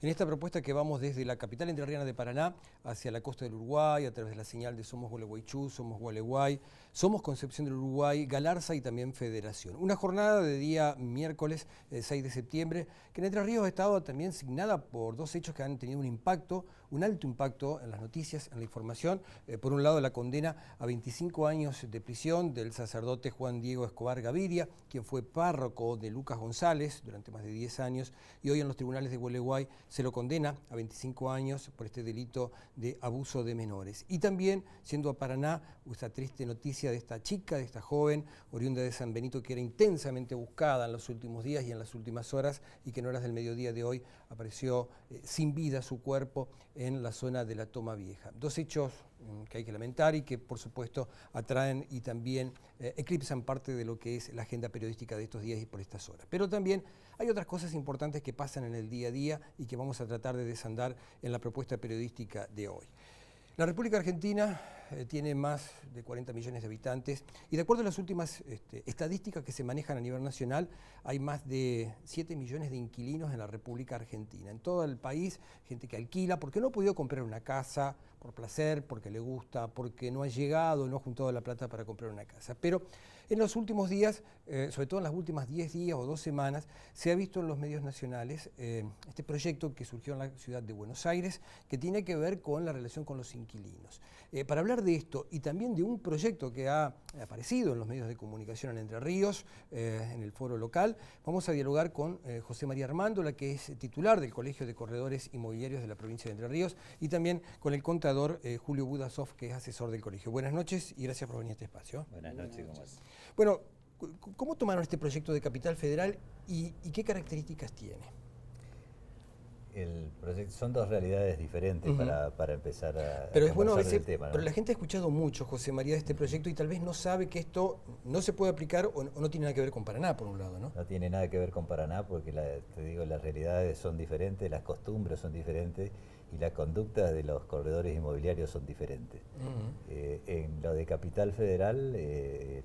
En esta propuesta que vamos desde la capital entrerriana de Paraná hacia la costa del Uruguay, a través de la señal de Somos Gualeguaychú, Somos Gualeguay, Somos Concepción del Uruguay, Galarza y también Federación. Una jornada de día miércoles 6 de septiembre, que en Entre Ríos ha estado también signada por dos hechos que han tenido un impacto, un alto impacto en las noticias, en la información. Por un lado, la condena a 25 años de prisión del sacerdote Juan Diego Escobar Gaviria, quien fue párroco de Lucas González durante más de 10 años, y hoy en los tribunales de Gualeguay se lo condena a 25 años por este delito de abuso de menores. Y también, siendo a Paraná, esta triste noticia de esta chica, de esta joven, oriunda de San Benito, que era intensamente buscada en los últimos días y en las últimas horas, y que en horas del mediodía de hoy apareció sin vida su cuerpo en la zona de la Toma Vieja. Dos hechos que hay que lamentar y que, por supuesto, atraen y también eclipsan parte de lo que es la agenda periodística de estos días y por estas horas. Pero también hay otras cosas importantes que pasan en el día a día y que vamos a tratar de desandar en la propuesta periodística de hoy. La República Argentina tiene más de 40 millones de habitantes y de acuerdo a las últimas estadísticas que se manejan a nivel nacional, hay más de 7 millones de inquilinos en la República Argentina. En todo el país, gente que alquila porque no ha podido comprar una casa por placer, porque le gusta, porque no ha llegado, no ha juntado la plata para comprar una casa. Pero en los últimos días, sobre todo en las últimas 10 días o 2 semanas, se ha visto en los medios nacionales este proyecto que surgió en la ciudad de Buenos Aires, que tiene que ver con la relación con los inquilinos. Para hablar de esto y también de un proyecto que ha aparecido en los medios de comunicación en Entre Ríos, en el foro local, vamos a dialogar con José María Armándola, que es titular del Colegio de Corredores Inmobiliarios de la provincia de Entre Ríos, y también con el contador Julio Budasov, que es asesor del colegio. Buenas noches y gracias por venir a este espacio. Buenas noches, ¿cómo es? Bueno, ¿cómo tomaron este proyecto de Capital Federal y qué características tiene? El proyecto son dos realidades diferentes para empezar a pero es bueno a conversar veces, del tema, ¿no? Pero la gente ha escuchado mucho, José María, de este proyecto y tal vez no sabe que esto no se puede aplicar o no tiene nada que ver con Paraná, por un lado, ¿no? No tiene nada que ver con Paraná porque, te digo, las realidades son diferentes, las costumbres son diferentes y las conductas de los corredores inmobiliarios son diferentes. En lo de Capital Federal,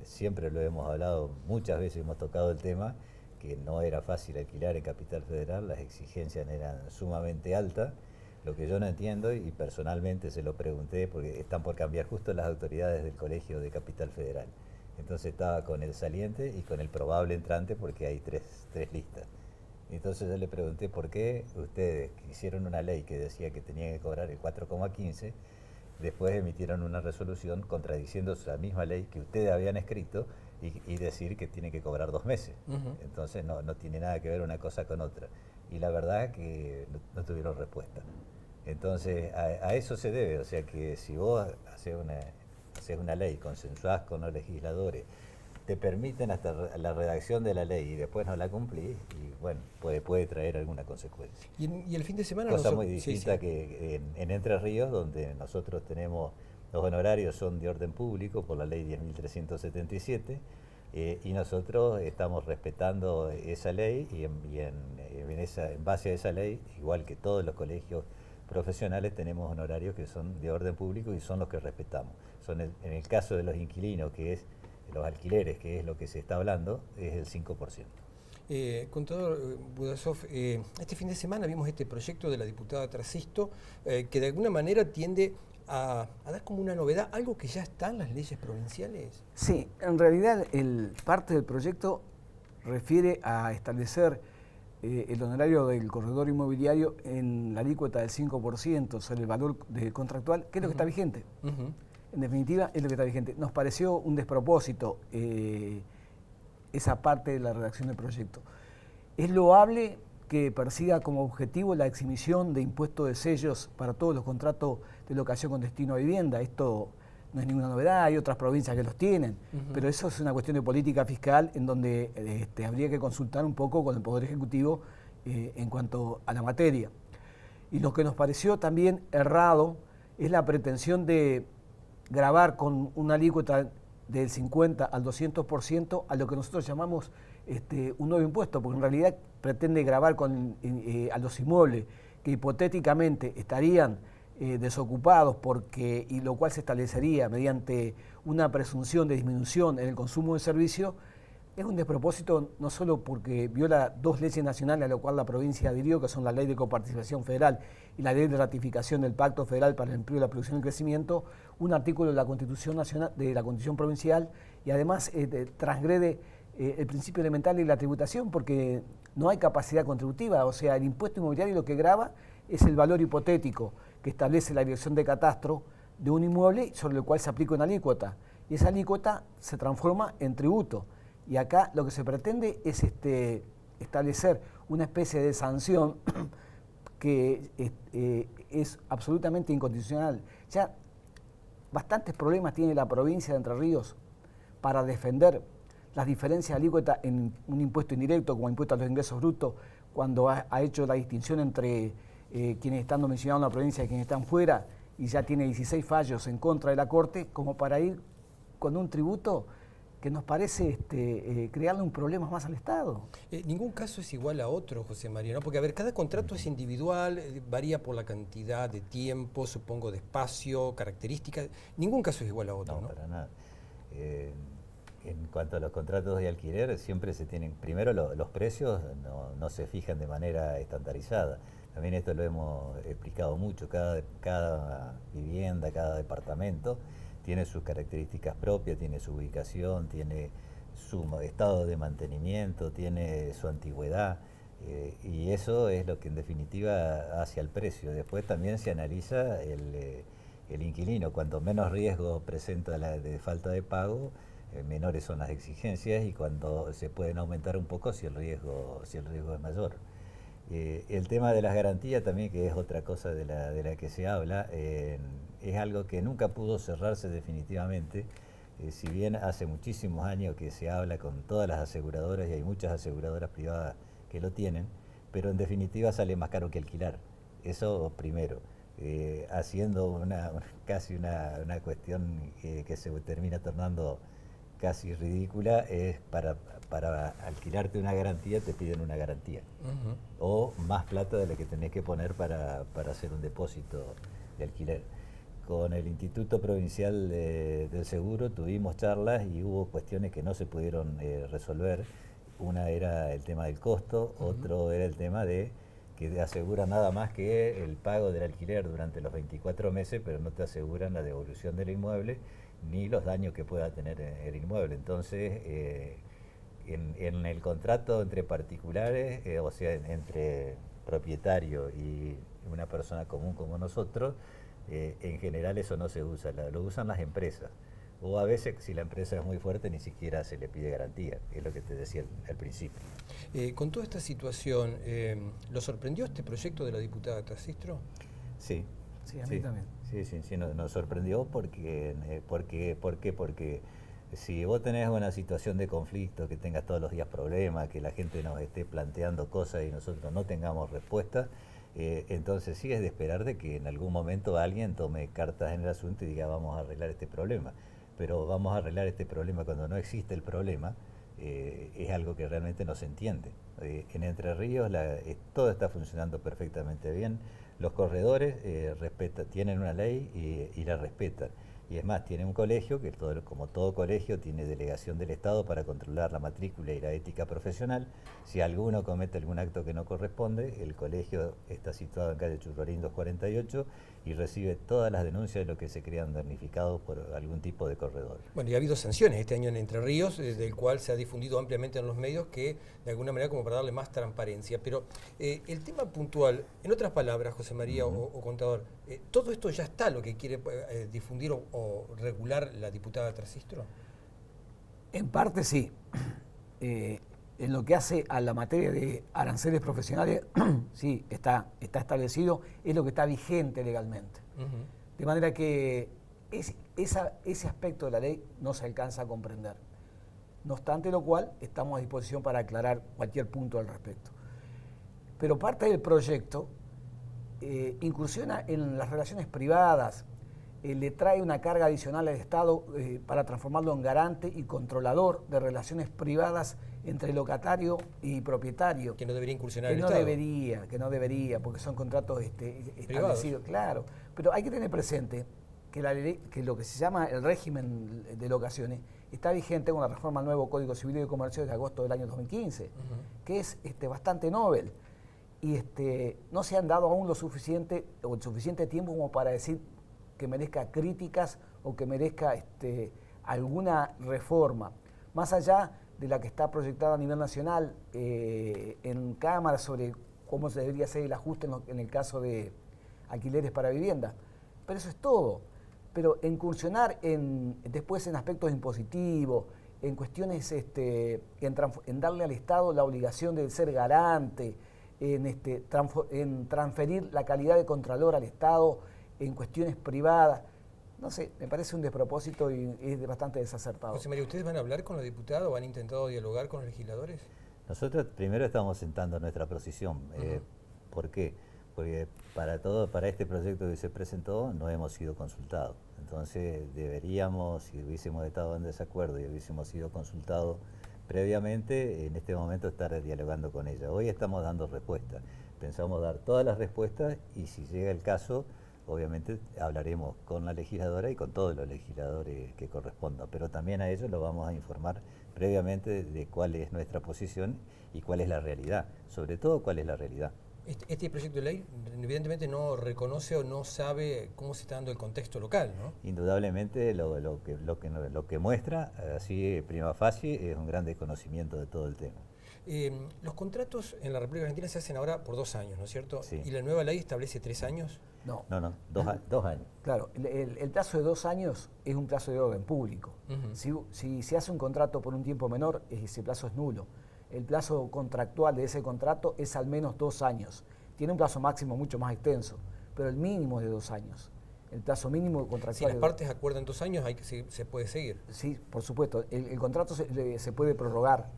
siempre lo hemos hablado, muchas veces hemos tocado el tema, que no era fácil alquilar en Capital Federal, las exigencias eran sumamente altas. Lo que yo no entiendo, y personalmente se lo pregunté, porque están por cambiar justo las autoridades del colegio de Capital Federal. Entonces estaba con el saliente y con el probable entrante, porque hay tres listas. Entonces yo le pregunté por qué ustedes hicieron una ley que decía que tenían que cobrar el 4,15, después emitieron una resolución contradiciendo esa misma ley que ustedes habían escrito y decir que tiene que cobrar 2 meses. Entonces no tiene nada que ver una cosa con otra. Y la verdad es que no tuvieron respuesta. Entonces a eso se debe, o sea que si vos haces una ley, consensuás con los legisladores, te permiten hasta la redacción de la ley y después no la cumplís, y bueno, puede traer alguna consecuencia. Y el fin de semana... Cosa muy distinta que en Entre Ríos, donde nosotros tenemos, los honorarios son de orden público por la ley 10.377, y nosotros estamos respetando esa ley y en base a esa ley, igual que todos los colegios profesionales, tenemos honorarios que son de orden público y son los que respetamos. En el caso de los inquilinos, que es los alquileres, que es lo que se está hablando, es el 5%. Contador Budasov, este fin de semana vimos este proyecto de la diputada Trasisto, que de alguna manera tiende a dar como una novedad, algo que ya está en las leyes provinciales. Sí, en realidad parte del proyecto refiere a establecer el honorario del corredor inmobiliario en la alícuota del 5% sobre el valor contractual, que es lo que está vigente. En definitiva, es lo que está vigente. Nos pareció un despropósito esa parte de la redacción del proyecto. Es loable que persiga como objetivo la exhibición de impuestos de sellos para todos los contratos de locación con destino a vivienda. Esto no es ninguna novedad, hay otras provincias que los tienen, pero eso es una cuestión de política fiscal en donde habría que consultar un poco con el Poder Ejecutivo en cuanto a la materia. Y lo que nos pareció también errado es la pretensión de gravar con una alícuota del 50 al 200% a lo que nosotros llamamos un nuevo impuesto, porque en realidad pretende gravar a los inmuebles que hipotéticamente estarían desocupados y lo cual se establecería mediante una presunción de disminución en el consumo de servicio Es un despropósito no solo porque viola dos leyes nacionales a lo cual la provincia adhirió, que son la Ley de Coparticipación Federal y la Ley de Ratificación del Pacto Federal para el Empleo, la Producción y el Crecimiento, un artículo de la Constitución Nacional, de la Constitución Provincial, y además transgrede el principio elemental de la tributación, porque no hay capacidad contributiva. O sea, el impuesto inmobiliario lo que grava es el valor hipotético que establece la Dirección de Catastro de un inmueble sobre el cual se aplica una alícuota, y esa alícuota se transforma en tributo. Y acá lo que se pretende es establecer una especie de sanción que es absolutamente inconstitucional. Ya bastantes problemas tiene la provincia de Entre Ríos para defender las diferencias de alícuota en un impuesto indirecto como impuesto a los ingresos brutos, cuando ha hecho la distinción entre quienes están domiciliados en la provincia y quienes están fuera, y ya tiene 16 fallos en contra de la Corte, como para ir con un tributo que nos parece crearle un problema más al Estado. Ningún caso es igual a otro, José María, ¿no? Porque, a ver, cada contrato es individual, varía por la cantidad de tiempo, supongo, de espacio, características. Ningún caso es igual a otro, ¿no? No, para nada. En cuanto a los contratos de alquiler, siempre se tienen, primero los precios no se fijan de manera estandarizada. También esto lo hemos explicado mucho, cada vivienda, cada departamento tiene sus características propias, tiene su ubicación, tiene su estado de mantenimiento, tiene su antigüedad, y eso es lo que en definitiva hace al precio. Después también se analiza el inquilino. Cuanto menos riesgo presenta de falta de pago, menores son las exigencias, y cuando se pueden aumentar un poco si el riesgo es mayor. El tema de las garantías también, que es otra cosa de la que se habla, es algo que nunca pudo cerrarse definitivamente, si bien hace muchísimos años que se habla con todas las aseguradoras, y hay muchas aseguradoras privadas que lo tienen, pero en definitiva sale más caro que alquilar. Eso primero, haciendo casi una cuestión que se termina tornando casi ridícula, es para alquilarte una garantía te piden una garantía, o más plata de la que tenés que poner para hacer un depósito de alquiler. Con el Instituto Provincial del Seguro tuvimos charlas y hubo cuestiones que no se pudieron resolver. Una era el tema del costo, otro era el tema de que te aseguran nada más que el pago del alquiler durante los 24 meses, pero no te aseguran la devolución del inmueble ni los daños que pueda tener el inmueble. Entonces, en el contrato entre particulares, o sea, entre propietario y una persona común como nosotros, en general eso no se usa, lo usan las empresas. O a veces, si la empresa es muy fuerte, ni siquiera se le pide garantía, es lo que te decía al principio. Con toda esta situación, ¿lo sorprendió este proyecto de la diputada Trasistro? Sí. Sí, a mí también. Sí, nos sorprendió porque si vos tenés una situación de conflicto, que tengas todos los días problemas, que la gente nos esté planteando cosas y nosotros no tengamos respuesta, entonces sí es de esperar de que en algún momento alguien tome cartas en el asunto y diga vamos a arreglar este problema. Pero vamos a arreglar este problema cuando no existe el problema, es algo que realmente no se entiende. En Entre Ríos todo está funcionando perfectamente bien. Los corredores tienen una ley y la respetan. Y es más, tiene un colegio que, como todo colegio, tiene delegación del Estado para controlar la matrícula y la ética profesional. Si alguno comete algún acto que no corresponde, el colegio está situado en calle Churruarín 248 y recibe todas las denuncias de los que se crean damnificados por algún tipo de corredor. Bueno, y ha habido sanciones este año en Entre Ríos, del cual se ha difundido ampliamente en los medios, que de alguna manera como para darle más transparencia. Pero el tema puntual, en otras palabras, José María o contador, ¿todo esto ya está lo que quiere difundir o regular la diputada Trasistro? En parte sí. En lo que hace a la materia de aranceles profesionales, sí, está establecido, es lo que está vigente legalmente. De manera que ese aspecto de la ley no se alcanza a comprender. No obstante lo cual, estamos a disposición para aclarar cualquier punto al respecto. Pero parte del proyecto incursiona en las relaciones privadas, le trae una carga adicional al Estado para transformarlo en garante y controlador de relaciones privadas entre locatario y propietario. Que no debería incursionar el Estado. Que no debería, porque son contratos establecidos, claro. Pero hay que tener presente que la ley, que lo que se llama el régimen de locaciones está vigente con la reforma al nuevo Código Civil y de Comercio de agosto del año 2015, que es bastante novel. Y no se han dado aún lo suficiente o el suficiente tiempo como para decir que merezca críticas o que merezca alguna reforma. Más allá de la que está proyectada a nivel nacional en Cámara sobre cómo se debería hacer el ajuste en el caso de alquileres para vivienda. Pero eso es todo. Pero incursionar después en aspectos impositivos, en cuestiones, en darle al Estado la obligación de ser garante, en transferir la calidad de contralor al Estado en cuestiones privadas, no sé, me parece un despropósito y es bastante desacertado. José María, ¿ustedes van a hablar con los diputados o han intentado dialogar con los legisladores? Nosotros primero estamos sentando nuestra posición. ¿Por qué? Porque para este proyecto que se presentó no hemos sido consultados. Entonces deberíamos, si hubiésemos estado en desacuerdo y hubiésemos sido consultados previamente, en este momento estar dialogando con ella. Hoy estamos dando respuestas. Pensamos dar todas las respuestas y si llega el caso, obviamente hablaremos con la legisladora y con todos los legisladores que correspondan, pero también a ellos los vamos a informar previamente de cuál es nuestra posición y cuál es la realidad, sobre todo cuál es la realidad. Este proyecto de ley evidentemente no reconoce o no sabe cómo se está dando el contexto local, ¿no? Indudablemente lo que muestra, así prima facie, es un gran desconocimiento de todo el tema. Los contratos en la República Argentina se hacen ahora por 2 años, ¿no es cierto? Sí. ¿Y la nueva ley establece 3 años? No, 2 años. Claro, el plazo de 2 años es un plazo de orden público. Si se hace un contrato por un tiempo menor, ese plazo es nulo. El plazo contractual de ese contrato es al menos 2 años. Tiene un plazo máximo mucho más extenso, pero el mínimo es de 2 años. El plazo mínimo contractual. Si las partes acuerdan 2 años, se puede seguir. Sí, por supuesto. El contrato se puede prorrogar.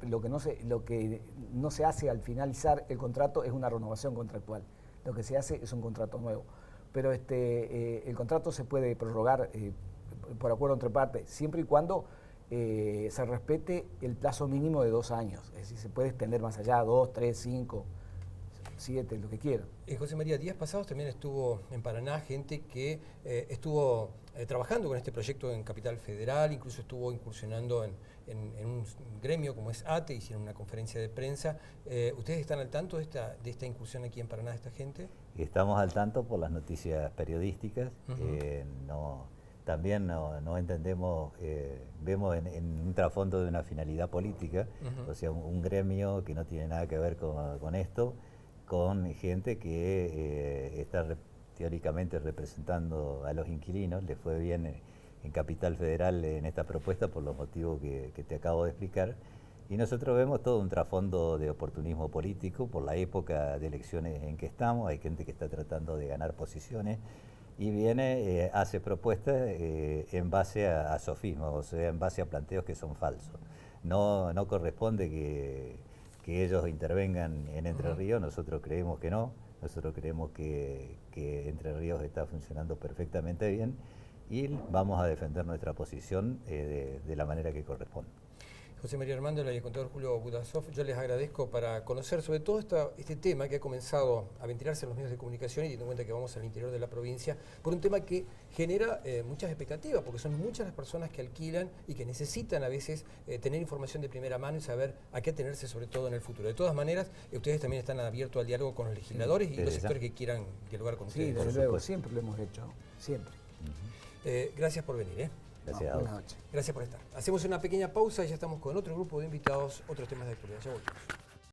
Lo que no se hace al finalizar el contrato es una renovación contractual. Lo que se hace es un contrato nuevo. Pero el contrato se puede prorrogar por acuerdo entre partes, siempre y cuando se respete el plazo mínimo de 2 años. Es decir, se puede extender más allá, 2, 3, 5, 7, lo que quieran. José María, días pasados también estuvo en Paraná gente que estuvo trabajando con este proyecto en Capital Federal, incluso estuvo incursionando en un gremio como es ATE, hicieron una conferencia de prensa. ¿Ustedes están al tanto de esta incursión aquí en Paraná de esta gente? Estamos al tanto por las noticias periodísticas. También no entendemos, vemos en un trasfondo de una finalidad política, o sea, un gremio que no tiene nada que ver con esto, con gente que está teóricamente representando a los inquilinos. Le fue bien en Capital Federal en esta propuesta por los motivos que te acabo de explicar. Y nosotros vemos todo un trasfondo de oportunismo político por la época de elecciones en que estamos. Hay gente que está tratando de ganar posiciones y viene, hace propuestas en base a sofismas, o sea, en base a planteos que son falsos. No corresponde que ellos intervengan en Entre Ríos. Nosotros creemos que no. Nosotros creemos que Entre Ríos está funcionando perfectamente bien y vamos a defender nuestra posición de la manera que corresponde. José María Armando y el contador Julio Budasov, yo les agradezco para conocer sobre todo este tema que ha comenzado a ventilarse en los medios de comunicación y teniendo en cuenta que vamos al interior de la provincia, por un tema que genera muchas expectativas, porque son muchas las personas que alquilan y que necesitan a veces tener información de primera mano y saber a qué atenerse sobre todo en el futuro. De todas maneras, ustedes también están abiertos al diálogo con los legisladores y los sectores que quieran dialogar con ustedes. Sí, desde luego, siempre lo hemos hecho, siempre. Gracias por venir. Gracias a vos. Gracias por estar. Hacemos una pequeña pausa y ya estamos con otro grupo de invitados, otros temas de actualidad. Ya volvemos.